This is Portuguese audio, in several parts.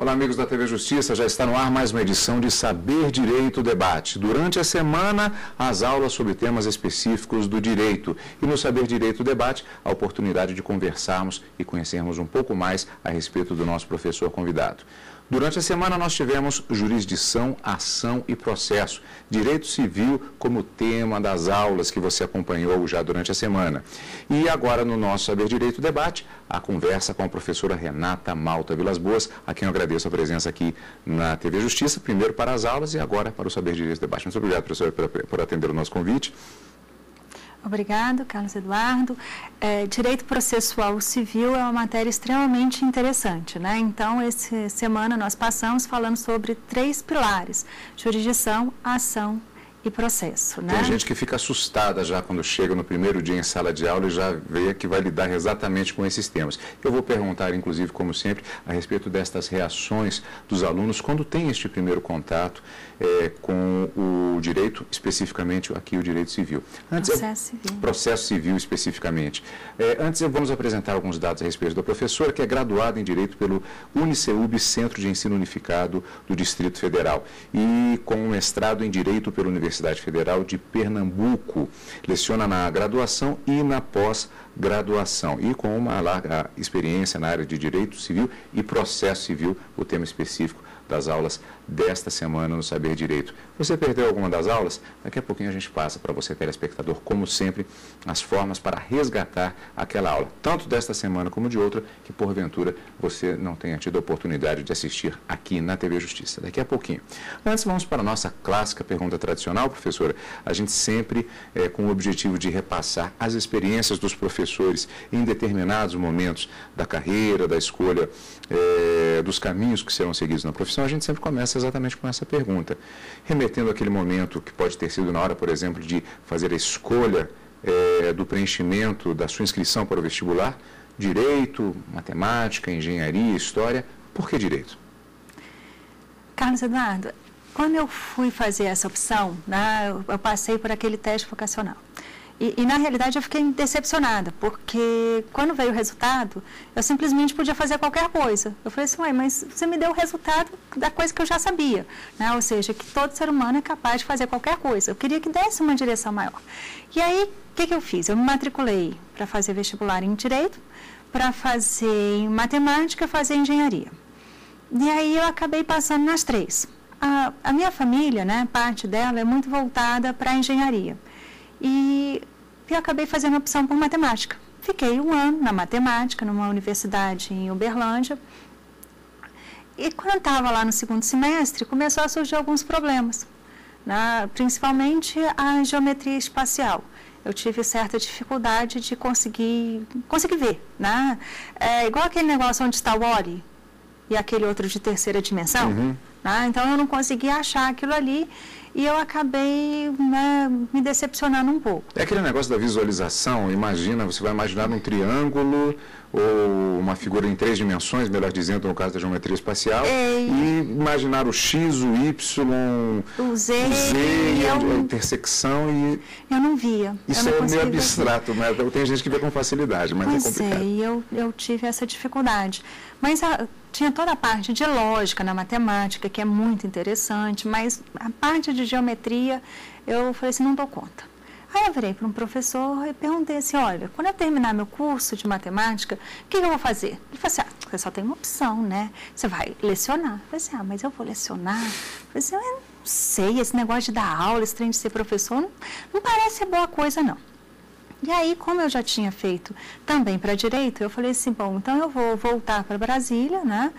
Olá, amigos da TV Justiça, já está no ar mais uma edição de Saber Direito Debate. Durante a semana, as aulas sobre temas específicos do direito. E no Saber Direito Debate, a oportunidade de conversarmos e conhecermos um pouco mais a respeito do nosso professor convidado. Durante a semana nós tivemos jurisdição, ação e processo, direito civil como tema das aulas que você acompanhou já durante a semana. E agora no nosso Saber Direito Debate, a conversa com a professora Renata Malta Vilas Boas, a quem eu agradeço a presença aqui na TV Justiça, primeiro para as aulas e agora para o Saber Direito Debate. Muito obrigado, professora, por atender o nosso convite. Obrigado, Carlos Eduardo. Direito processual civil é uma matéria extremamente interessante, né? Então, essa semana nós passamos falando sobre 3 pilares: jurisdição, ação e processo, né? Tem gente que fica assustada já quando chega no primeiro dia em sala de aula e já vê que vai lidar exatamente com esses temas. Eu vou perguntar, inclusive, como sempre, a respeito destas reações dos alunos quando tem este primeiro contato com o direito, especificamente aqui o direito civil. Processo civil, especificamente. Antes, vamos apresentar alguns dados a respeito da professora, que é graduada em Direito pelo UniCeub, Centro de Ensino Unificado do Distrito Federal, e com mestrado em Direito pela Universidade Federal de Pernambuco. Leciona na graduação e na pós-graduação, e com uma larga experiência na área de Direito Civil e Processo Civil, o tema específico das aulas desta semana no Saber Direito. Você perdeu alguma das aulas? Daqui a pouquinho a gente passa para você, telespectador, como sempre, as formas para resgatar aquela aula, tanto desta semana como de outra, que porventura você não tenha tido a oportunidade de assistir aqui na TV Justiça. Daqui a pouquinho. Antes, vamos para a nossa clássica pergunta tradicional, professora. A gente sempre com o objetivo de repassar as experiências dos professores em determinados momentos da carreira, da escolha, dos caminhos que serão seguidos na profissão. A gente sempre começa exatamente com essa pergunta, remetendo àquele momento que pode ter sido na hora, por exemplo, de fazer a escolha do preenchimento da sua inscrição para o vestibular, direito, matemática, engenharia, história. Por que direito? Carlos Eduardo, quando eu fui fazer essa opção, né, eu passei por aquele teste vocacional. E, na realidade, eu fiquei decepcionada, porque quando veio o resultado, eu simplesmente podia fazer qualquer coisa. Eu falei assim, ué, mas você me deu o resultado da coisa que eu já sabia, né? Ou seja, que todo ser humano é capaz de fazer qualquer coisa. Eu queria que desse uma direção maior. E aí, o que eu fiz? Eu me matriculei para fazer vestibular em Direito, para fazer em Matemática, fazer Engenharia. E aí, eu acabei passando nas 3. A minha família, né, parte dela é muito voltada para a Engenharia. E eu acabei fazendo a opção por matemática. Fiquei 1 ano na matemática, numa universidade em Uberlândia. E quando eu estava lá no 2º semestre, começou a surgir alguns problemas, né? Principalmente a geometria espacial. Eu tive certa dificuldade de conseguir ver, né? Igual aquele negócio onde está o Wall-E e aquele outro de terceira dimensão. Uhum. Né? Então, eu não conseguia achar aquilo ali. E eu acabei, né, me decepcionando um pouco. É aquele negócio da visualização, imagina, você vai imaginar um triângulo ou uma figura em 3 dimensões, melhor dizendo, no caso da geometria espacial, e imaginar o X, o Y, o Z e a intersecção e... Eu não via. Isso é meio abstrato, né? Tem gente que vê com facilidade, mas é complicado. E eu tive essa dificuldade. Mas tinha toda a parte de lógica na matemática, que é muito interessante, mas a parte de geometria, eu falei assim, não dou conta. Aí eu virei para um professor e perguntei assim, olha, quando eu terminar meu curso de matemática, o que eu vou fazer? Ele falou assim, você só tem uma opção, né? Você vai lecionar. Eu falei assim, mas eu vou lecionar? Eu falei assim, eu não sei, esse negócio de dar aula, esse trem de ser professor, não parece ser boa coisa, não. E aí, como eu já tinha feito também para Direito, eu falei assim, bom, então eu vou voltar para Brasília, né,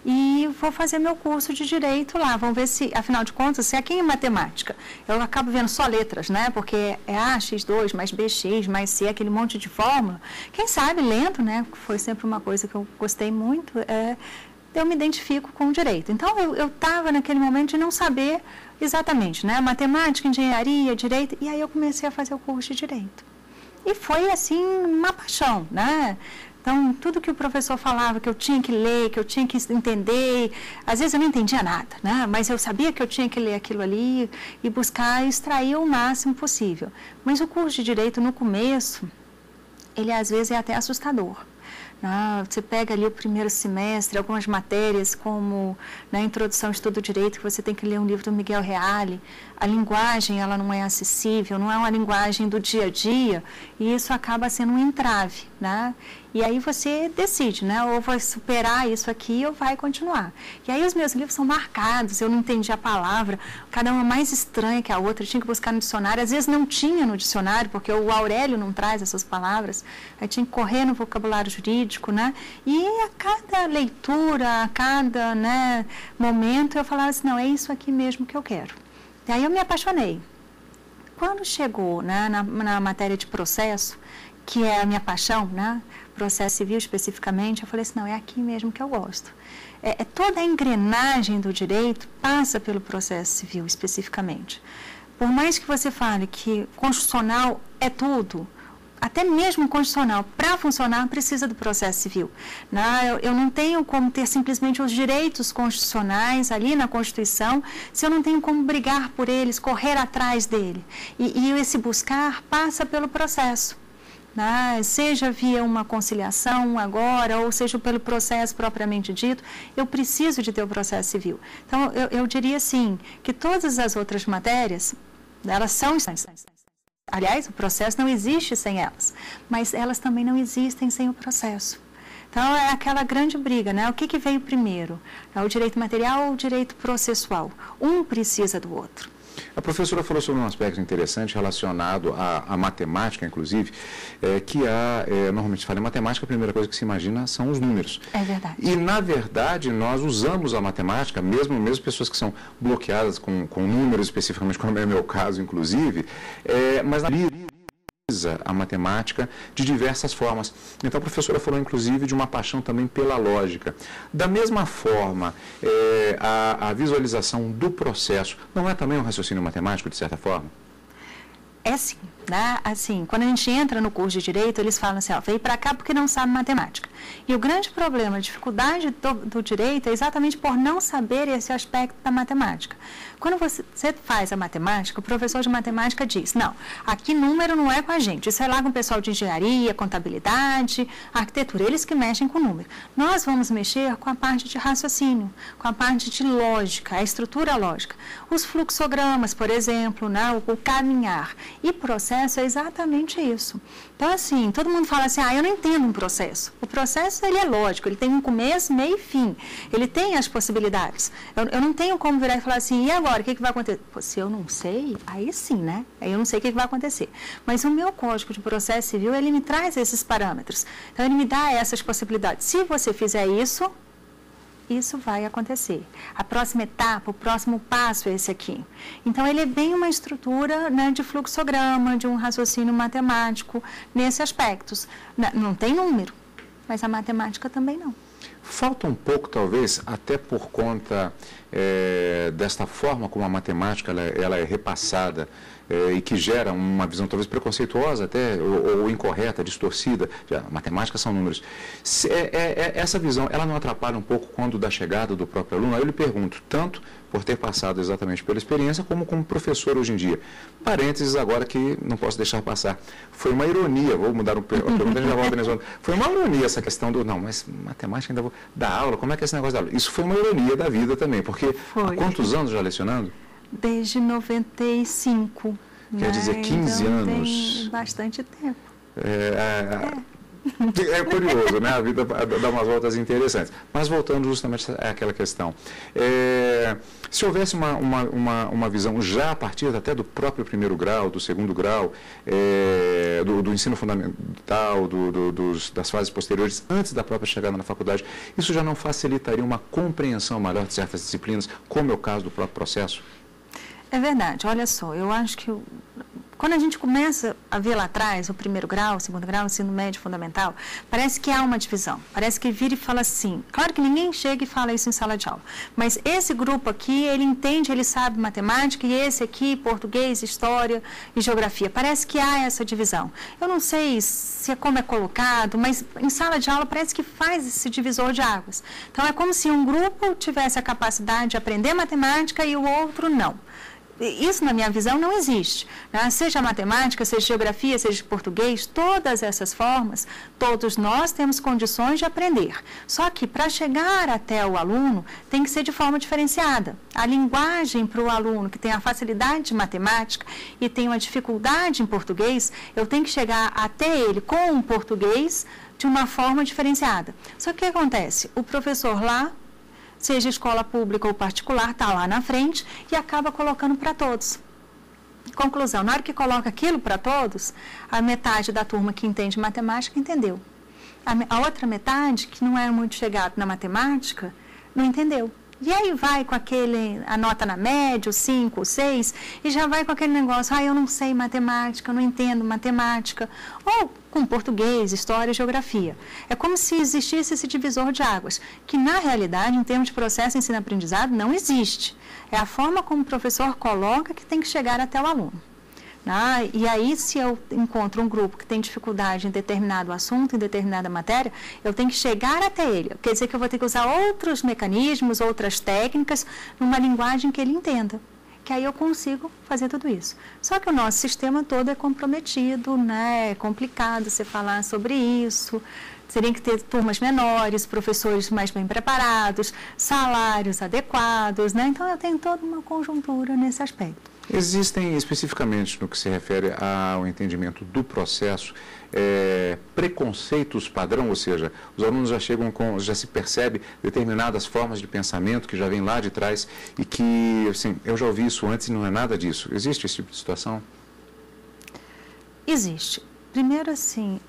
e vou fazer meu curso de Direito lá, vamos ver se, afinal de contas, se aqui em Matemática, eu acabo vendo só letras, né, porque é A, X2, mais BX, mais C, aquele monte de fórmula, quem sabe lendo, né, foi sempre uma coisa que eu gostei muito, eu me identifico com o Direito. Então, eu estava naquele momento de não saber exatamente, né, Matemática, Engenharia, Direito, e aí eu comecei a fazer o curso de Direito. E foi, assim, uma paixão, né? Então, tudo que o professor falava, que eu tinha que ler, que eu tinha que entender, às vezes eu não entendia nada, né? Mas eu sabia que eu tinha que ler aquilo ali e buscar extrair o máximo possível. Mas o curso de Direito, no começo, ele às vezes é até assustador, Você pega ali o primeiro semestre, algumas matérias como na Introdução ao Estudo do Direito, que você tem que ler um livro do Miguel Reale, a linguagem ela não é acessível, não é uma linguagem do dia a dia, e isso acaba sendo um entrave, né? E aí você decide, né? Ou vai superar isso aqui ou vai continuar. E aí os meus livros são marcados, eu não entendi a palavra, cada uma mais estranha que a outra, eu tinha que buscar no dicionário, às vezes não tinha no dicionário, porque o Aurélio não traz essas palavras, aí tinha que correr no vocabulário jurídico, né? E a cada leitura, a cada, né, momento, eu falava assim, não, é isso aqui mesmo que eu quero. E aí eu me apaixonei. Quando chegou, né, na matéria de processo, que é a minha paixão, né, processo civil especificamente, eu falei assim, não, é aqui mesmo que eu gosto. Toda a engrenagem do direito passa pelo processo civil especificamente. Por mais que você fale que constitucional é tudo, até mesmo constitucional, para funcionar, precisa do processo civil. Eu não tenho como ter simplesmente os direitos constitucionais ali na Constituição, se eu não tenho como brigar por eles, correr atrás dele. E esse buscar passa pelo processo. Seja via uma conciliação agora, ou seja pelo processo propriamente dito, eu preciso de ter o processo civil. Então, eu diria assim, que todas as outras matérias, elas são instantes. Aliás, o processo não existe sem elas, mas elas também não existem sem o processo. Então, é aquela grande briga, né? O que veio primeiro? O direito material ou o direito processual? Um precisa do outro. A professora falou sobre um aspecto interessante relacionado à matemática, inclusive, que normalmente se fala em matemática, a primeira coisa que se imagina são os números. É verdade. E, na verdade, nós usamos a matemática, mesmo pessoas que são bloqueadas com números, especificamente, como é o meu caso, inclusive, mas na a matemática de diversas formas. Então, a professora falou, inclusive, de uma paixão também pela lógica. Da mesma forma, a visualização do processo não é também um raciocínio matemático, de certa forma? É sim, né? Assim, quando a gente entra no curso de Direito, eles falam assim, veio para cá porque não sabe matemática. E o grande problema, a dificuldade do Direito é exatamente por não saber esse aspecto da matemática. Quando você faz a matemática, o professor de matemática diz, não, aqui número não é com a gente, isso é lá com o pessoal de engenharia, contabilidade, arquitetura, eles que mexem com número. Nós vamos mexer com a parte de raciocínio, com a parte de lógica, a estrutura lógica. Os fluxogramas, por exemplo, né, o caminhar. E processo é exatamente isso. Então, assim, todo mundo fala assim, eu não entendo um processo. O processo, ele é lógico, ele tem um começo, meio e fim. Ele tem as possibilidades. Eu não tenho como virar e falar assim, e agora, o que vai acontecer? Pô, se eu não sei, aí sim, né? Aí eu não sei o que vai acontecer. Mas o meu código de processo civil, ele me traz esses parâmetros. Então, ele me dá essas possibilidades. Se você fizer isso vai acontecer. A próxima etapa, o próximo passo é esse aqui. Então, ele é bem uma estrutura, né, de fluxograma, de um raciocínio matemático, nesses aspectos. Não tem número, mas a matemática também não. Falta um pouco, talvez, até por conta desta forma como a matemática ela é repassada e que gera uma visão talvez preconceituosa até, ou incorreta, distorcida. Matemática são números. Essa visão, ela não atrapalha um pouco quando da chegada do próprio aluno? Aí eu lhe pergunto, tanto por ter passado exatamente pela experiência, como professor hoje em dia. Parênteses agora que não posso deixar passar. Foi uma ironia, vou mudar a pergunta, já volto nessa. Foi uma ironia essa questão do, não, mas matemática ainda vou dar aula, como é que é esse negócio da aula? Isso foi uma ironia da vida também, porque há quantos anos já lecionando? Desde 95. Quer dizer, 15 então, anos. Tem bastante tempo. É curioso, né? A vida dá umas voltas interessantes. Mas voltando justamente àquela questão. Se houvesse uma visão já a partir até do próprio primeiro grau, do segundo grau, do ensino fundamental, das fases posteriores, antes da própria chegada na faculdade, isso já não facilitaria uma compreensão maior de certas disciplinas, como é o caso do próprio processo? É verdade, olha só, eu acho que quando a gente começa a ver lá atrás, o primeiro grau, o segundo grau, o ensino médio fundamental, parece que há uma divisão, parece que vira e fala assim, claro que ninguém chega e fala isso em sala de aula, mas esse grupo aqui, ele entende, ele sabe matemática, e esse aqui, português, história e geografia, parece que há essa divisão. Eu não sei se é como é colocado, mas em sala de aula parece que faz esse divisor de águas. Então é como se um grupo tivesse a capacidade de aprender matemática e o outro não. isso, na minha visão, não existe. Né? Seja matemática, seja geografia, seja português, todas essas formas, todos nós temos condições de aprender. Só que, para chegar até o aluno, tem que ser de forma diferenciada. A linguagem para o aluno que tem a facilidade de matemática e tem uma dificuldade em português, eu tenho que chegar até ele com o português de uma forma diferenciada. Só que o que acontece? O professor lá, seja escola pública ou particular, está lá na frente e acaba colocando para todos. Conclusão, na hora que coloca aquilo para todos, a metade da turma que entende matemática entendeu. A outra metade, que não é muito chegada na matemática, não entendeu. E aí vai com a nota na média, o 5, o 6, e já vai com aquele negócio, eu não sei matemática, eu não entendo matemática, ou com português, história, geografia. É como se existisse esse divisor de águas, que na realidade, em termos de processo ensino-aprendizado, não existe. É a forma como o professor coloca que tem que chegar até o aluno. E aí, se eu encontro um grupo que tem dificuldade em determinado assunto, em determinada matéria, eu tenho que chegar até ele. Quer dizer que eu vou ter que usar outros mecanismos, outras técnicas, numa linguagem que ele entenda. Que aí eu consigo fazer tudo isso. Só que o nosso sistema todo é comprometido, né? É complicado você falar sobre isso. Teria que ter turmas menores, professores mais bem preparados, salários adequados, né? Então, eu tenho toda uma conjuntura nesse aspecto. Existem, especificamente no que se refere ao entendimento do processo, preconceitos padrão, ou seja, os alunos já chegam já se percebe determinadas formas de pensamento que já vêm lá de trás e que, assim, eu já ouvi isso antes e não é nada disso. Existe esse tipo de situação? Existe. Primeiro, assim,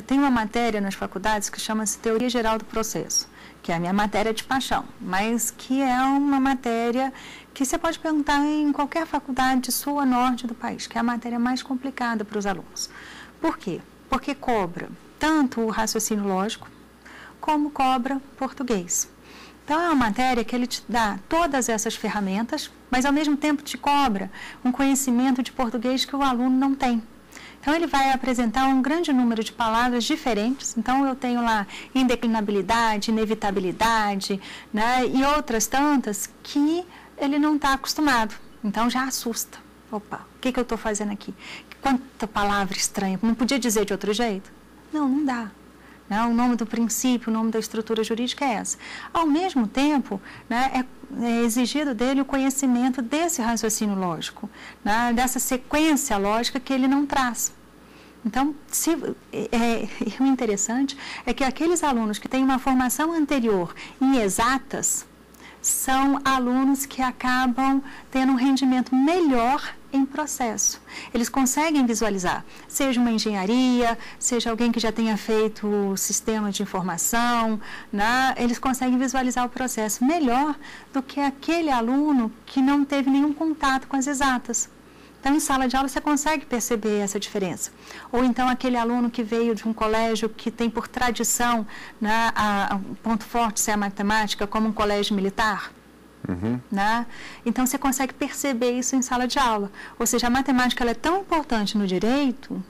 tem uma matéria nas faculdades que chama-se Teoria Geral do Processo, que é a minha matéria de paixão, mas que é uma matéria que você pode perguntar em qualquer faculdade sul a norte do país, que é a matéria mais complicada para os alunos. Por quê? Porque cobra tanto o raciocínio lógico, como cobra português. Então, é uma matéria que ele te dá todas essas ferramentas, mas ao mesmo tempo te cobra um conhecimento de português que o aluno não tem. Então, ele vai apresentar um grande número de palavras diferentes. Então, eu tenho lá indeclinabilidade, inevitabilidade, né, e outras tantas que ele não está acostumado. Então, já assusta. Opa, o que eu estou fazendo aqui? Quanta palavra estranha. Não podia dizer de outro jeito? Não dá. Né? O nome do princípio, o nome da estrutura jurídica é essa. Ao mesmo tempo, né, é exigido dele o conhecimento desse raciocínio lógico, né, dessa sequência lógica que ele não traz. Então, o interessante é que aqueles alunos que têm uma formação anterior em exatas são alunos que acabam tendo um rendimento melhor em processo. Eles conseguem visualizar, seja uma engenharia, seja alguém que já tenha feito sistema de informação, né? Eles conseguem visualizar o processo melhor do que aquele aluno que não teve nenhum contato com as exatas. Então, em sala de aula, você consegue perceber essa diferença. Ou então, aquele aluno que veio de um colégio que tem por tradição, né, um ponto forte ser a matemática, como um colégio militar. Uhum. Né? Então, você consegue perceber isso em sala de aula. Ou seja, a matemática ela é tão importante no direito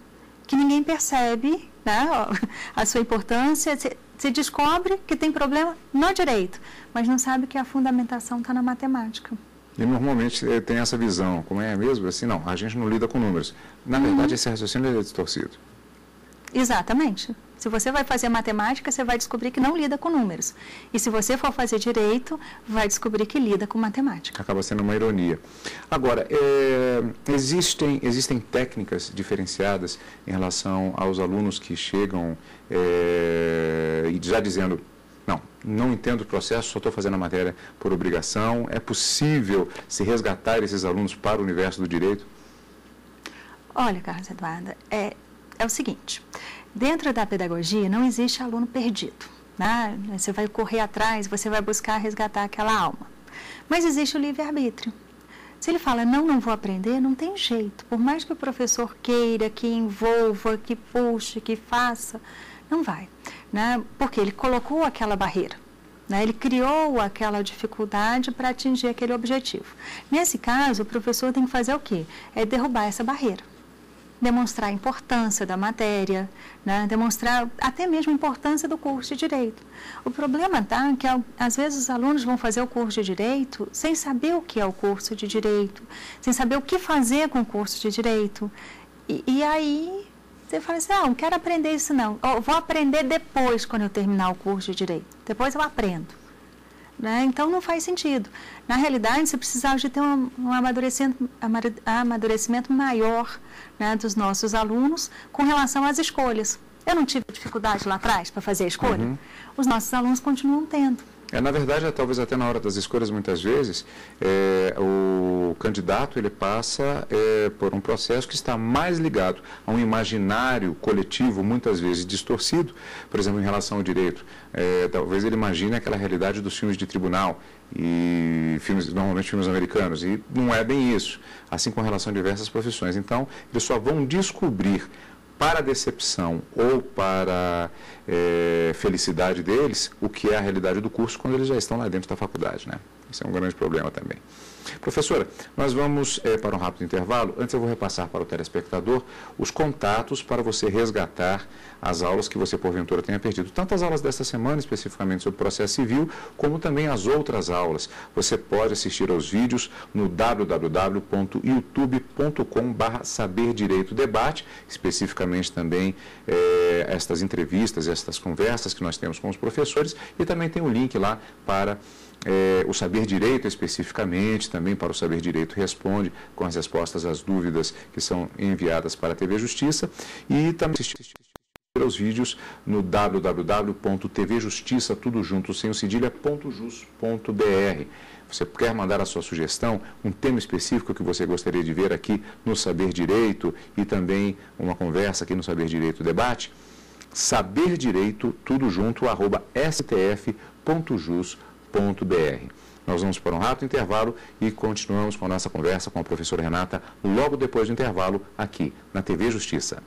que ninguém percebe, né, a sua importância. Você descobre que tem problema no direito, mas não sabe que a fundamentação está na matemática. E normalmente tem essa visão, como é mesmo? Assim, não, a gente não lida com números. Na verdade, esse raciocínio é distorcido. Exatamente. Se você vai fazer matemática, você vai descobrir que não lida com números. E se você for fazer direito, vai descobrir que lida com matemática. Acaba sendo uma ironia. Agora, existem técnicas diferenciadas em relação aos alunos que chegam e já dizendo... Não entendo o processo, só estou fazendo a matéria por obrigação. É possível se resgatar esses alunos para o universo do direito? Olha, Carlos Eduardo, é o seguinte, dentro da pedagogia não existe aluno perdido. Né? Você vai correr atrás, você vai buscar resgatar aquela alma. Mas existe o livre-arbítrio. Se ele fala, não vou aprender, não tem jeito. Por mais que o professor queira, que envolva, que puxe, que faça, não vai. Né? Porque ele colocou aquela barreira, né? Ele criou aquela dificuldade para atingir aquele objetivo. Nesse caso, o professor tem que fazer o quê? É derrubar essa barreira. demonstrar a importância da matéria, né? Demonstrar até mesmo a importância do curso de Direito. O problema está que, às vezes, os alunos vão fazer o curso de Direito sem saber o que é o curso de Direito, sem saber o que fazer com o curso de Direito. E aí, você fala assim, não quero aprender isso não, eu vou aprender depois, quando eu terminar o curso de Direito. Depois eu aprendo. Né? Então, não faz sentido. Na realidade, você precisava de ter um amadurecimento maior, né, dos nossos alunos com relação às escolhas. Eu não tive dificuldade lá atrás para fazer a escolha? Os nossos alunos continuam tendo. Na verdade, talvez até na hora das escolhas, muitas vezes, o candidato ele passa por um processo que está mais ligado a um imaginário coletivo, muitas vezes distorcido, por exemplo, em relação ao direito. Talvez ele imagine aquela realidade dos filmes de tribunal, e normalmente filmes americanos, e não é bem isso, assim com relação a diversas profissões. Então, eles só vão descobrir, para a decepção ou para felicidade deles, o que é a realidade do curso quando eles já estão lá dentro da faculdade, né? Isso é um grande problema também. Professora, nós vamos para um rápido intervalo. Antes eu vou repassar para o telespectador os contatos para você resgatar as aulas que você porventura tenha perdido. Tanto as aulas desta semana, especificamente sobre processo civil, como também as outras aulas. Você pode assistir aos vídeos no www.youtube.com/saberdireitodebate, especificamente também estas entrevistas, estas conversas que nós temos com os professores, e também tem o link lá para o Saber Direito especificamente, também para o Saber Direito Responde, com as respostas às dúvidas que são enviadas para a TV Justiça, e também assistir aos vídeos no www.tvjustiça, tudo junto, sem o cedilha.jus.br. Você quer mandar a sua sugestão, um tema específico que você gostaria de ver aqui no Saber Direito e também uma conversa aqui no Saber Direito Debate? Saber Direito, tudo junto, @stf.jus.br. Nós vamos para um rápido intervalo e continuamos com a nossa conversa com a professora Renata logo depois do intervalo aqui na TV Justiça.